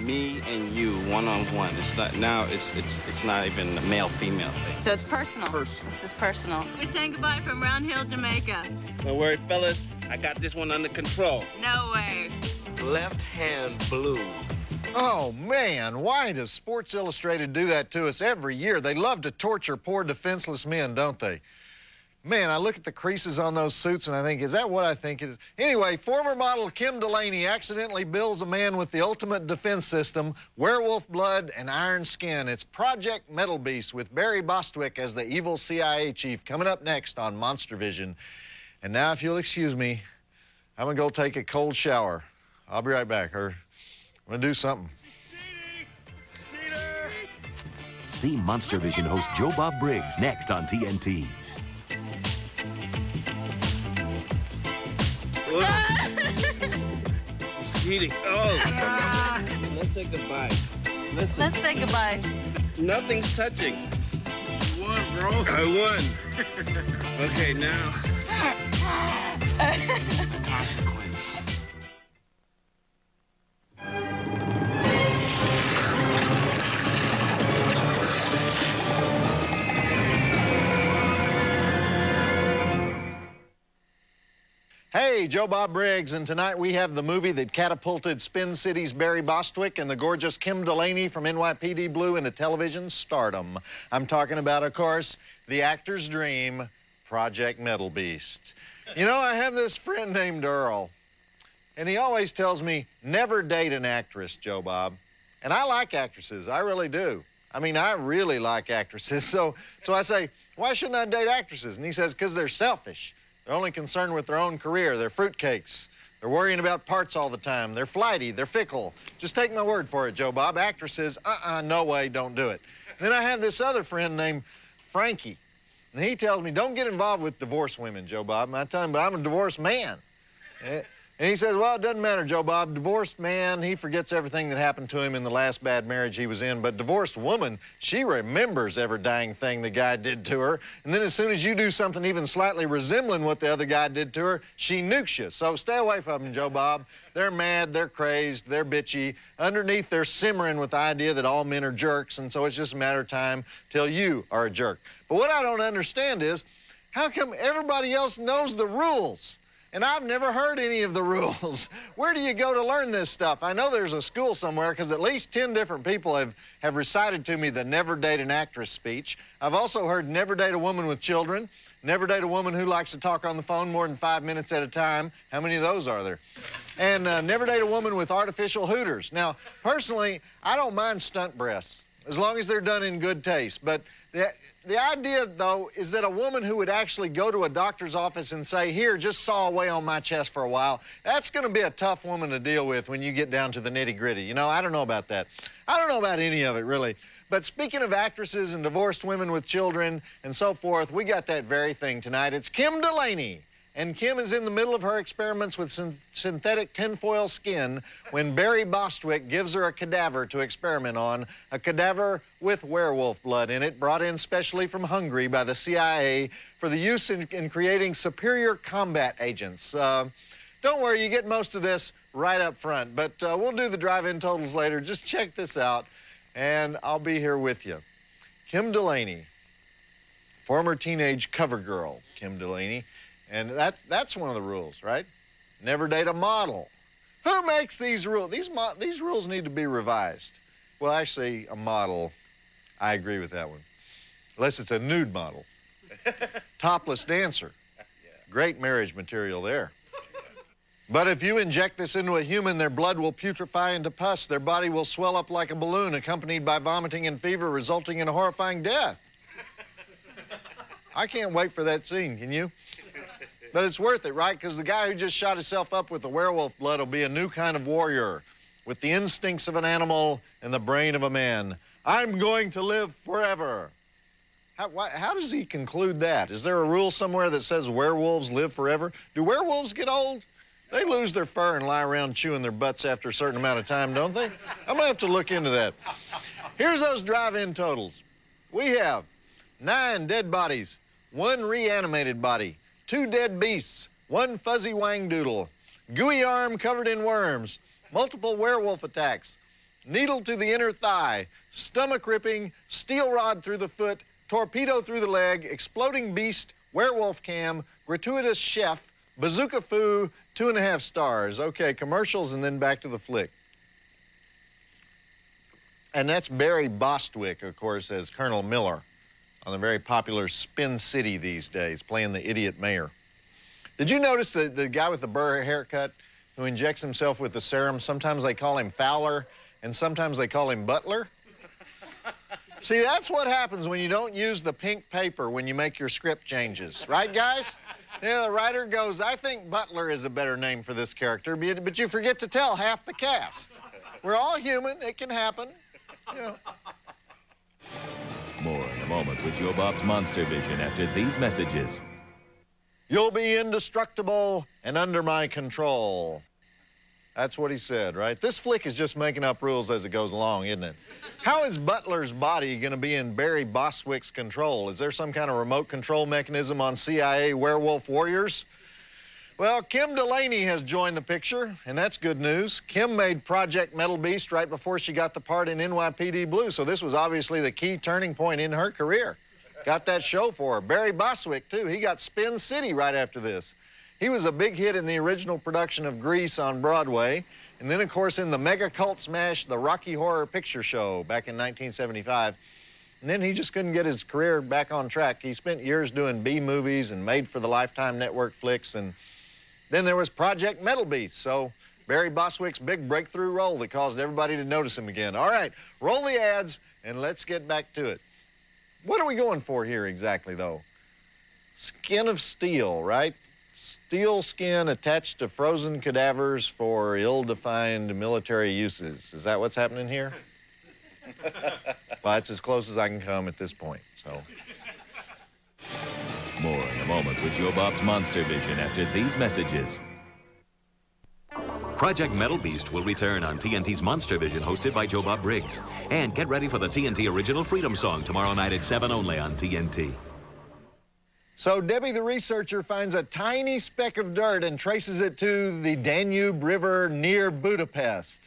me and you one-on-one. It's not now. It's not even a male-female thing. So it's personal. Personal. This is personal. We're saying goodbye from Round Hill, Jamaica. Don't worry, fellas. I got this one under control. No way. Left hand blue. Oh, man, why does Sports Illustrated do that to us every year? They love to torture poor defenseless men, don't they? Man, I look at the creases on those suits and I think, is that what I think it is? Anyway, former model Kim Delaney accidentally bills a man with the ultimate defense system, werewolf blood, and iron skin. It's Project Metalbeast with Barry Bostwick as the evil CIA chief, coming up next on Monstervision. And now, if you'll excuse me, I'm gonna go take a cold shower. I'll be right back, or I'm gonna do something. See Monstervision host Joe Bob Briggs next on TNT. Cheating. Oh. Let's say goodbye. Listen. Let's say goodbye. Nothing's touching. You won, bro. I won. Okay, now. Consequence. Hey, Joe Bob Briggs, and tonight we have the movie that catapulted Spin City's Barry Bostwick and the gorgeous Kim Delaney from NYPD Blue into television stardom. I'm talking about, of course, the actor's dream, Project Metalbeast. You know, I have this friend named Earl, and he always tells me, never date an actress, Joe Bob. And I like actresses, I really do. I mean, I really like actresses, so I say, why shouldn't I date actresses? And he says, because they're selfish. They're only concerned with their own career. They're fruitcakes. They're worrying about parts all the time. They're flighty. They're fickle. Just take my word for it, Joe Bob. Actresses, no way, don't do it. Then I have this other friend named Frankie, and he tells me, don't get involved with divorced women, Joe Bob. And I tell him, but I'm a divorced man. And he says, well, it doesn't matter, Joe Bob. Divorced man, he forgets everything that happened to him in the last bad marriage he was in. But divorced woman, she remembers every dang thing the guy did to her. And then as soon as you do something even slightly resembling what the other guy did to her, she nukes you. So stay away from them, Joe Bob. They're mad, they're crazed, they're bitchy. Underneath, they're simmering with the idea that all men are jerks, and so it's just a matter of time till you are a jerk. But what I don't understand is, how come everybody else knows the rules? And I've never heard any of the rules. Where do you go to learn this stuff? I know there's a school somewhere, because at least 10 different people have recited to me the never date an actress speech. I've also heard never date a woman with children, never date a woman who likes to talk on the phone more than 5 minutes at a time. How many of those are there? And never date a woman with artificial hooters. Now, personally, I don't mind stunt breasts, as long as they're done in good taste. But the idea, though, is that a woman who would actually go to a doctor's office and say, here, just saw away on my chest for a while, that's going to be a tough woman to deal with when you get down to the nitty-gritty. You know, I don't know about that. I don't know about any of it, really. But speaking of actresses and divorced women with children and so forth, we got that very thing tonight. It's Kim Delaney. And Kim is in the middle of her experiments with synthetic tinfoil skin when Barry Bostwick gives her a cadaver to experiment on, a cadaver with werewolf blood in it, brought in specially from Hungary by the CIA for the use in creating superior combat agents. Don't worry, you get most of this right up front, but we'll do the drive-in totals later. Just check this out, and I'll be here with you. Kim Delaney, former teenage cover girl, Kim Delaney. And that's one of the rules, right? Never date a model. Who makes these rules? These rules need to be revised. Well, actually, a model, I agree with that one. Unless it's a nude model. Topless dancer. Great marriage material there. But if you inject this into a human, their blood will putrefy into pus. Their body will swell up like a balloon, accompanied by vomiting and fever, resulting in a horrifying death. I can't wait for that scene, can you? But it's worth it, right? Because the guy who just shot himself up with the werewolf blood will be a new kind of warrior with the instincts of an animal and the brain of a man. I'm going to live forever. How does he conclude that? Is there a rule somewhere that says werewolves live forever? Do werewolves get old? They lose their fur and lie around chewing their butts after a certain amount of time, don't they? I'm going to have to look into that. Here's those drive-in totals. We have 9 dead bodies, 1 reanimated body, 2 dead beasts, 1 fuzzy wang doodle, gooey arm covered in worms, multiple werewolf attacks, needle to the inner thigh, stomach ripping, steel rod through the foot, torpedo through the leg, exploding beast, werewolf cam, gratuitous chef, bazooka foo, 2.5 stars. Okay, commercials and then back to the flick. And that's Barry Bostwick, of course, as Colonel Miller on the very popular Spin City these days, playing the idiot mayor. Did you notice the guy with the burr haircut who injects himself with the serum? Sometimes they call him Fowler, and sometimes they call him Butler. See, that's what happens when you don't use the pink paper when you make your script changes. Right, guys? Yeah, the writer goes, I think Butler is a better name for this character, but you forget to tell half the cast. We're all human. It can happen. You know. More in a moment with Joe Bob's Monstervision after these messages. You'll be indestructible and under my control. That's what he said, right? This flick is just making up rules as it goes along, isn't it? How is Butler's body going to be in Barry Bostwick's control? Is there some kind of remote control mechanism on CIA werewolf warriors? Well, Kim Delaney has joined the picture, and that's good news. Kim made Project Metalbeast right before she got the part in NYPD Blue, so this was obviously the key turning point in her career. Got that show for her. Barry Bostwick, too. He got Spin City right after this. He was a big hit in the original production of Grease on Broadway, and then, of course, in the mega cult smash, the Rocky Horror Picture Show back in 1975. And then he just couldn't get his career back on track. He spent years doing B-movies and made for the Lifetime Network flicks, and then there was Project Metalbeast, so Barry Bostwick's big breakthrough role that caused everybody to notice him again. All right, roll the ads, and let's get back to it. What are we going for here exactly, though? Skin of steel, right? Steel skin attached to frozen cadavers for ill-defined military uses. Is that what's happening here? Well, that's as close as I can come at this point, so. More in a moment with Joe Bob's Monstervision after these messages. Project Metalbeast will return on TNT's Monstervision, hosted by Joe Bob Briggs. And get ready for the TNT original Freedom Song tomorrow night at 7 only on TNT. So Debbie the researcher finds a tiny speck of dirt and traces it to the Danube River near Budapest.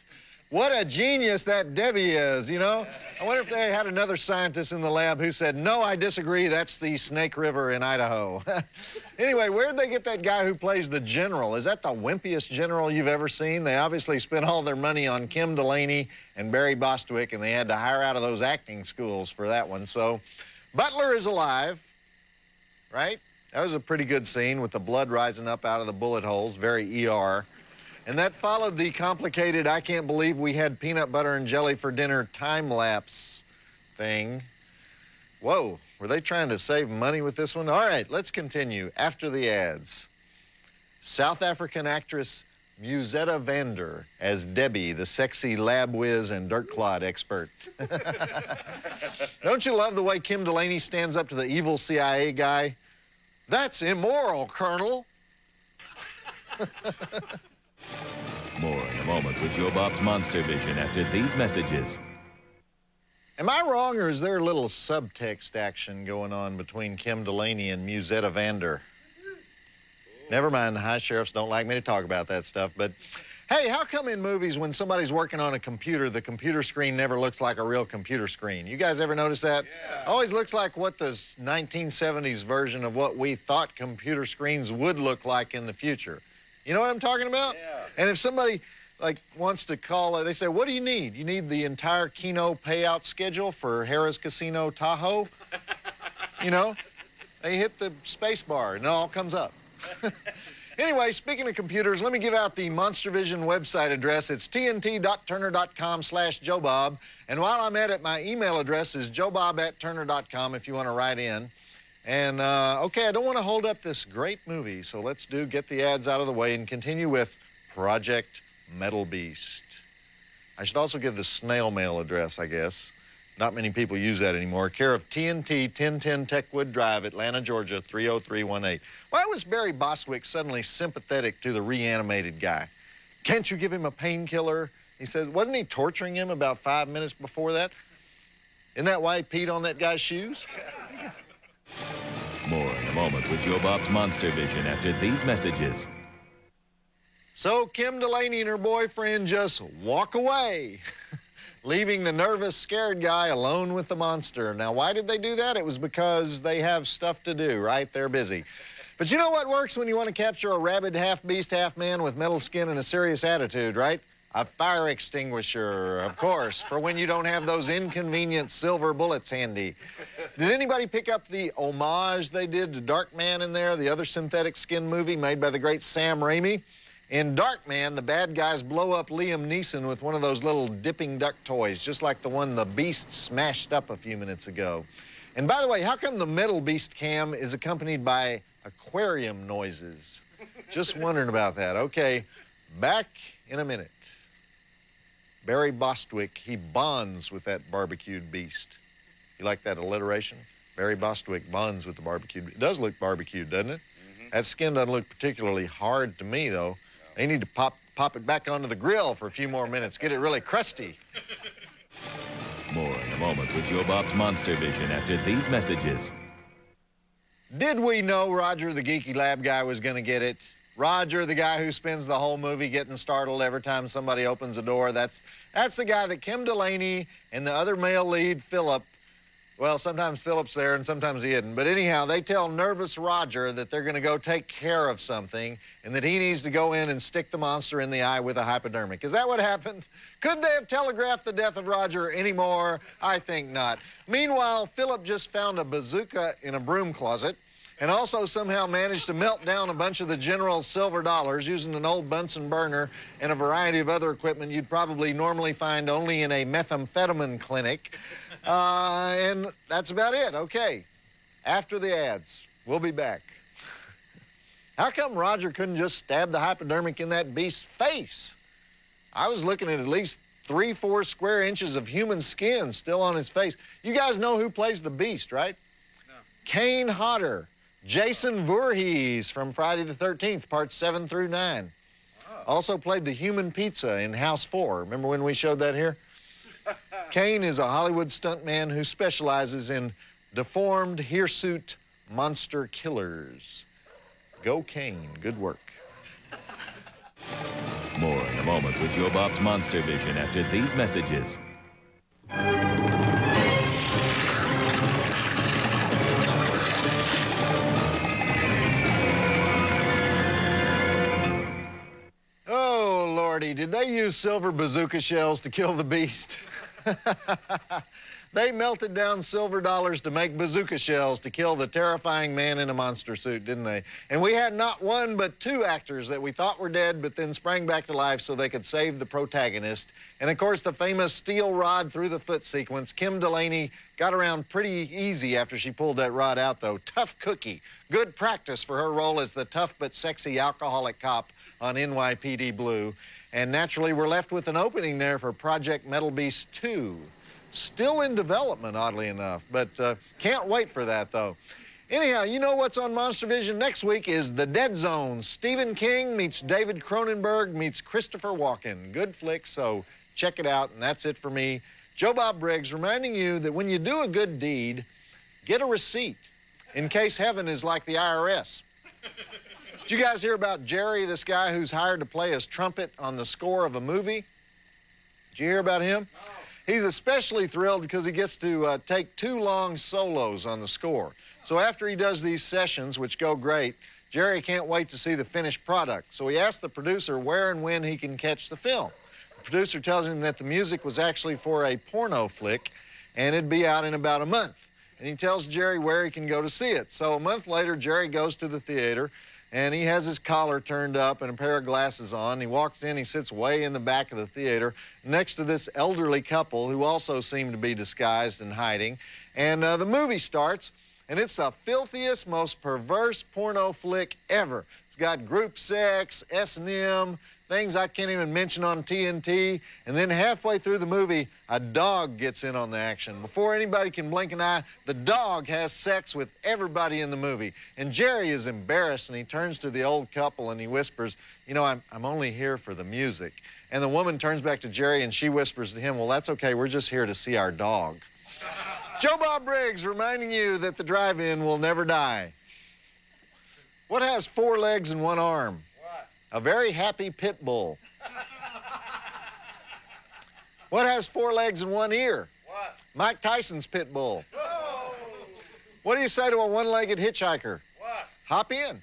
What a genius that Debbie is, you know? I wonder if they had another scientist in the lab who said, no, I disagree, that's the Snake River in Idaho. Anyway, where'd they get that guy who plays the general? Is that the wimpiest general you've ever seen? They obviously spent all their money on Kim Delaney and Barry Bostwick, and they had to hire out of those acting schools for that one. So Butler is alive, right? That was a pretty good scene with the blood rising up out of the bullet holes, very ER. And that followed the complicated, I can't believe we had peanut butter and jelly for dinner time-lapse thing. Whoa, were they trying to save money with this one? All right, let's continue after the ads. South African actress Musetta Vander as Debbie, the sexy lab whiz and dirt clod expert. Don't you love the way Kim Delaney stands up to the evil CIA guy? That's immoral, Colonel. More in a moment with Joe Bob's Monstervision after these messages. Am I wrong, or is there a little subtext action going on between Kim Delaney and Musetta Vander? Never mind, the high sheriffs don't like me to talk about that stuff, but hey, how come in movies when somebody's working on a computer, the computer screen never looks like a real computer screen? You guys ever notice that? Yeah. Always looks like what the 1970s version of what we thought computer screens would look like in the future. You know what I'm talking about? Yeah. And if somebody like wants to call, they say, what do you need? You need the entire Keno payout schedule for Harrah's Casino Tahoe? You know, they hit the space bar and it all comes up. Anyway, speaking of computers, let me give out the Monstervision website address. It's tnt.turner.com/JoeBob. And while I'm at it, my email address is joebob@turner.com if you want to write in. And, okay, I don't want to hold up this great movie, so let's get the ads out of the way and continue with Project Metalbeast. I should also give the snail mail address, I guess. Not many people use that anymore. Care of TNT, 1010 Techwood Drive, Atlanta, Georgia, 30318. Why was Barry Bostwick suddenly sympathetic to the reanimated guy? Can't you give him a painkiller? He says, wasn't he torturing him about 5 minutes before that? Isn't that why he peed on that guy's shoes? More in a moment with Joe Bob's Monstervision after these messages. So Kim Delaney and her boyfriend just walk away. leaving the nervous, scared guy alone with the monster. Now, why did they do that? It was because they have stuff to do, right? They're busy. But you know what works when you want to capture a rabid half-beast, half-man with metal skin and a serious attitude, right? A fire extinguisher, of course, for when you don't have those inconvenient silver bullets handy. Did anybody pick up the homage they did to Darkman in there, the other synthetic skin movie made by the great Sam Raimi? In Darkman, the bad guys blow up Liam Neeson with one of those little dipping duck toys, just like the one the Beast smashed up a few minutes ago. And by the way, how come the Metalbeast cam is accompanied by aquarium noises? Just wondering about that. Okay, back in a minute. Barry Bostwick, he bonds with that barbecued beast. You like that alliteration? Barry Bostwick bonds with the barbecued beast. It does look barbecued, doesn't it? That skin doesn't look particularly hard to me, though. They need to pop it back onto the grill for a few more minutes, get it really crusty. More in a moment with Joe Bob's Monstervision after these messages. Did we know Roger the Geeky Lab guy was going to get it? Roger, the guy who spends the whole movie getting startled every time somebody opens a door. That's the guy that Kim Delaney and the other male lead, Philip, well, sometimes Philip's there and sometimes he isn't. But anyhow, they tell nervous Roger that they're going to go take care of something and that he needs to go in and stick the monster in the eye with a hypodermic. Is that what happened? Could they have telegraphed the death of Roger anymore? I think not. Meanwhile, Philip just found a bazooka in a broom closet and also somehow managed to melt down a bunch of the general's silver dollars using an old Bunsen burner and a variety of other equipment you'd probably normally find only in a methamphetamine clinic. And that's about it. Okay, after the ads, we'll be back. How come Roger couldn't just stab the hypodermic in that beast's face? I was looking at least 3-4 square inches of human skin still on his face. You guys know who plays the beast, right? No. Kane Hodder. Jason Voorhees from Friday the 13th, parts 7 through 9. Oh. Also played the human pizza in House 4. Remember when we showed that here? Kane is a Hollywood stuntman who specializes in deformed hirsute monster killers. Go Kane, good work. More in a moment with Joe Bob's Monstervision after these messages. Oh, Lordy, did they use silver bazooka shells to kill the beast? They melted down silver dollars to make bazooka shells to kill the terrifying man in a monster suit, didn't they? And we had not one but two actors that we thought were dead but then sprang back to life so they could save the protagonist. And of course, the famous steel rod through the foot sequence. Kim Delaney got around pretty easy after she pulled that rod out, though. Tough cookie. Good practice for her role as the tough but sexy alcoholic cop on NYPD Blue. And naturally, we're left with an opening there for Project Metalbeast 2. Still in development, oddly enough, but can't wait for that, though. Anyhow, you know what's on Monstervision next week is The Dead Zone. Stephen King meets David Cronenberg meets Christopher Walken. Good flick, so check it out, and that's it for me. Joe Bob Briggs reminding you that when you do a good deed, get a receipt in case heaven is like the IRS. Did you guys hear about Jerry, this guy who's hired to play his trumpet on the score of a movie? Did you hear about him? No. He's especially thrilled because he gets to take 2 long solos on the score. So after he does these sessions, which go great, Jerry can't wait to see the finished product. So he asked the producer where and when he can catch the film. The producer tells him that the music was actually for a porno flick, and it'd be out in about a month. And he tells Jerry where he can go to see it. So a month later, Jerry goes to the theater, and he has his collar turned up and a pair of glasses on. He walks in, he sits way in the back of the theater next to this elderly couple who also seem to be disguised and hiding. And the movie starts, and it's the filthiest, most perverse porno flick ever. It's got group sex, S&M, things I can't even mention on TNT. And then halfway through the movie, a dog gets in on the action. Before anybody can blink an eye, the dog has sex with everybody in the movie. And Jerry is embarrassed, and he turns to the old couple and he whispers, you know, I'm only here for the music. And the woman turns back to Jerry and she whispers to him, well, that's okay, we're just here to see our dog. Joe Bob Briggs reminding you that the drive-in will never die. What has 4 legs and 1 arm? A very happy pit bull. What has 4 legs and 1 ear? What? Mike Tyson's pit bull. No. What do you say to a one-legged hitchhiker? What? Hop in.